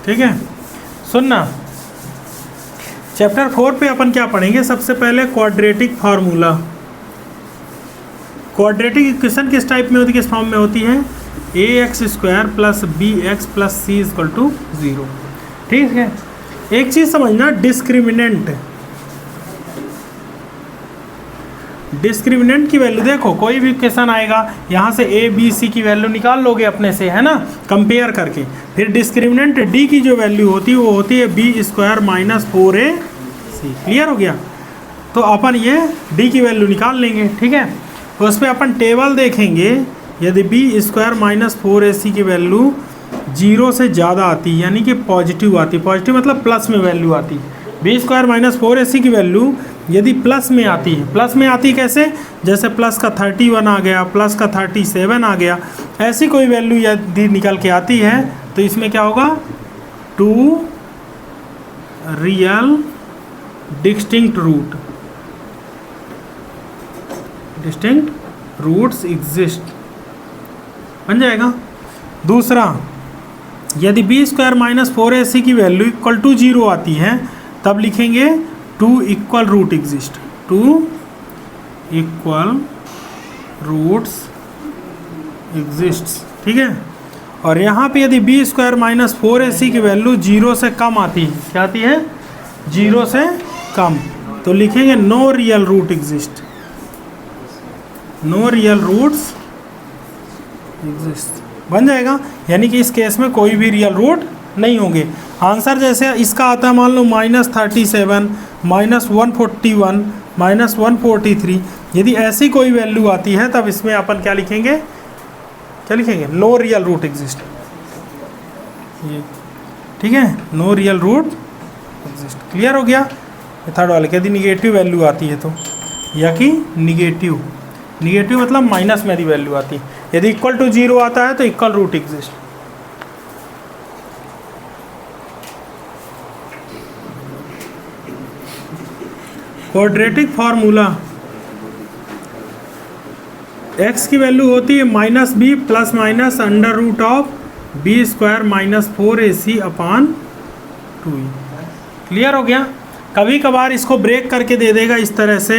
ठीक है, सुनना। चैप्टर 4 पे अपन क्या पढ़ेंगे? सबसे पहले क्वाड्रेटिक फार्मूला। क्वाड्रेटिक इक्वेशन किस टाइप में होती है, किस फॉर्म में होती है? ax² plus bx plus c equal to 0। ठीक है, एक चीज़ समझना, डिस्क्रिमिनेंट की वैल्यू देखो, कोई भी इक्वेशन आएगा यहाँ से a b c की वैल्यू निकाल लोगे अपने से, है ना, कंपेयर करके। फिर डिस्क्रिमिनेंट d की जो वैल्यू होती है वो होती है b² माइनस 4ac। क्लियर हो गया? तो अपन ये d की वैल्यू निकाल लेंगे। ठीक है, उस पर अपन टेबल देखेंगे। यदि b² माइनस 4ac की वैल्यू 0 से ज़्यादा आती है, यानी कि पॉजिटिव आती, पॉजिटिव मतलब प्लस में वैल्यू आती, b² माइनस 4ac की वैल्यू यदि प्लस में आती है, प्लस में आती कैसे? जैसे प्लस का 31 आ गया, प्लस का 37 आ गया, ऐसी कोई वैल्यू यदि निकल के आती है तो इसमें क्या होगा? 2 रियल डिस्टिंक्ट रूट्स एग्जिस्ट, बन जाएगा। दूसरा, यदि b² माइनस 4ac की वैल्यू इक्वल टू 0 आती है तब लिखेंगे 2 equal root exist, 2 equal roots exist. ठीक है, और यहाँ पे यदि b² माइनस 4ac की वैल्यू 0 से कम आती है, क्या आती है? 0 से कम, तो लिखेंगे no real root exist, no real roots exist, बन जाएगा। यानी कि इस केस में कोई भी रियल रूट नहीं होंगे। आंसर जैसे इसका आता है, मान लो -37, -141, -143, यदि ऐसी कोई वैल्यू आती है तब इसमें अपन क्या लिखेंगे? क्या लिखेंगे? No real root exist. ये ठीक है, no real root exist. Clear हो गया? थर्ड वाले यदि निगेटिव वैल्यू आती है तो, या कि निगेटिव मतलब माइनस में यदि वैल्यू आती है, यदि इक्वल टू 0 आता है तो equal root exist. Quadratic formula, x की वैल्यू होती है -b plus minus under root of b² minus 4ac upon 2e। Clear हो गया? कभी कभार इसको ब्रेक करके दे देगा इस तरह से,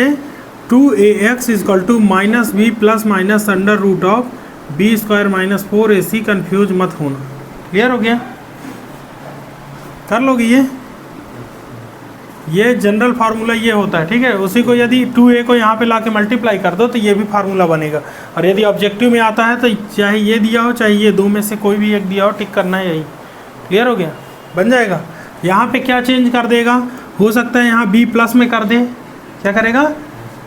2ax equal to -b plus minus under root of b² minus 4ac। Confuse मत होना। क्लियर हो गया? कर लोगे ये जनरल फार्मूला ये होता है। ठीक है, उसी को यदि 2a को यहाँ पे ला के मल्टीप्लाई कर दो तो ये भी फार्मूला बनेगा। और यदि ऑब्जेक्टिव में आता है तो चाहे ये दिया हो चाहे ये, दो में से कोई भी एक दिया हो, टिक करना है यही। क्लियर हो गया? बन जाएगा। यहाँ पे क्या चेंज कर देगा? हो सकता है यहाँ b प्लस में कर दे। क्या करेगा?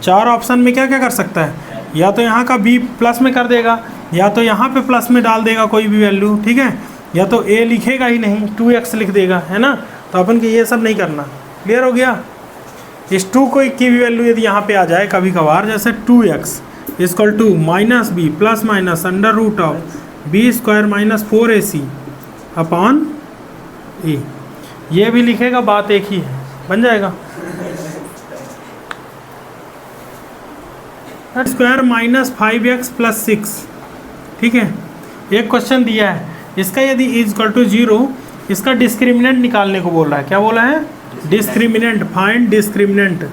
4 ऑप्शन में क्या क्या कर सकता है? या तो यहाँ का b प्लस में कर देगा, या तो यहाँ पे प्लस में डाल देगा कोई भी वैल्यू। ठीक है, या तो a लिखेगा ही नहीं, 2x लिख देगा, है ना। तो अपन को ये सब नहीं करना। क्लियर हो गया? इस 2 को की भी वैल्यू यदि यहाँ पे आ जाए कभी कभार, जैसे 2x equal to -b plus minus under root of b² minus 4ac upon a, ये भी लिखेगा, बात एक ही है, बन जाएगा। Square minus 5x plus 6। ठीक है, एक क्वेश्चन दिया है, इसका यदि इक्वल टू 0, इसका डिस्क्रिमिनेंट निकालने को बोल रहा है। क्या बोला है? Discriminant, find discriminant,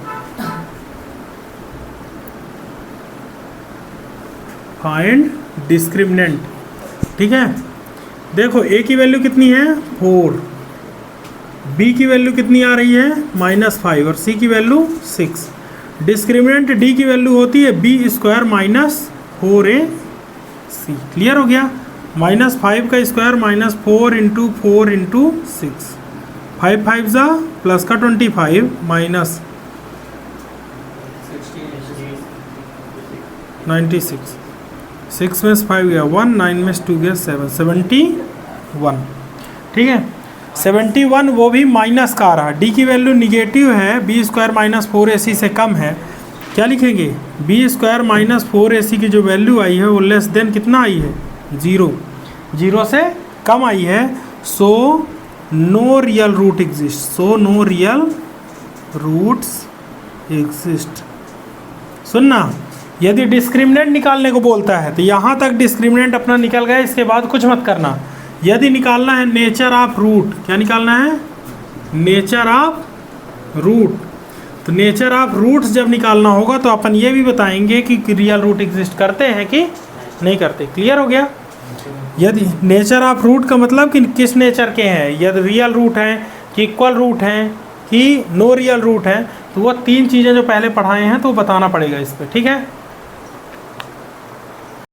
find discriminant. ठीक है, देखो a की वैल्यू कितनी है? 4, b की वैल्यू कितनी आ रही है? -5, और c की वैल्यू 6। डिस्क्रिमिनेंट d की वैल्यू होती है b² माइनस 4ac। क्लियर हो गया? -5 का स्क्वायर माइनस 4 इंटू 4 इंटू 6, 5 5 जा प्लस का 25 माइनस 96, 6 में 5 गया 1, 9 में 2 गया 7, 71। ठीक है, 71 वो भी माइनस का आ रहा। डी की वैल्यू निगेटिव है, b² माइनस 4ac से कम है। क्या लिखेंगे? b² माइनस 4ac की जो वैल्यू आई है वो लेस देन कितना आई है? 0 से कम आई है। So no real root exist, so no real roots exist. सुनना, यदि डिस्क्रिमिनेंट निकालने को बोलता है तो यहाँ तक डिस्क्रिमिनेंट अपना निकल गया, इसके बाद कुछ मत करना। यदि निकालना है नेचर ऑफ रूट, क्या निकालना है? Nature of root. तो नेचर ऑफ रूट्स जब निकालना होगा तो अपन ये भी बताएंगे कि रियल रूट एग्जिस्ट करते हैं कि नहीं करते। क्लियर हो गया? यदि नेचर ऑफ रूट का मतलब कि किस नेचर के हैं, यदि रियल रूट हैं कि इक्वल रूट हैं कि नो रियल रूट हैं, तो वो तीन चीज़ें जो पहले पढ़ाए हैं तो बताना पड़ेगा इस पर। ठीक है।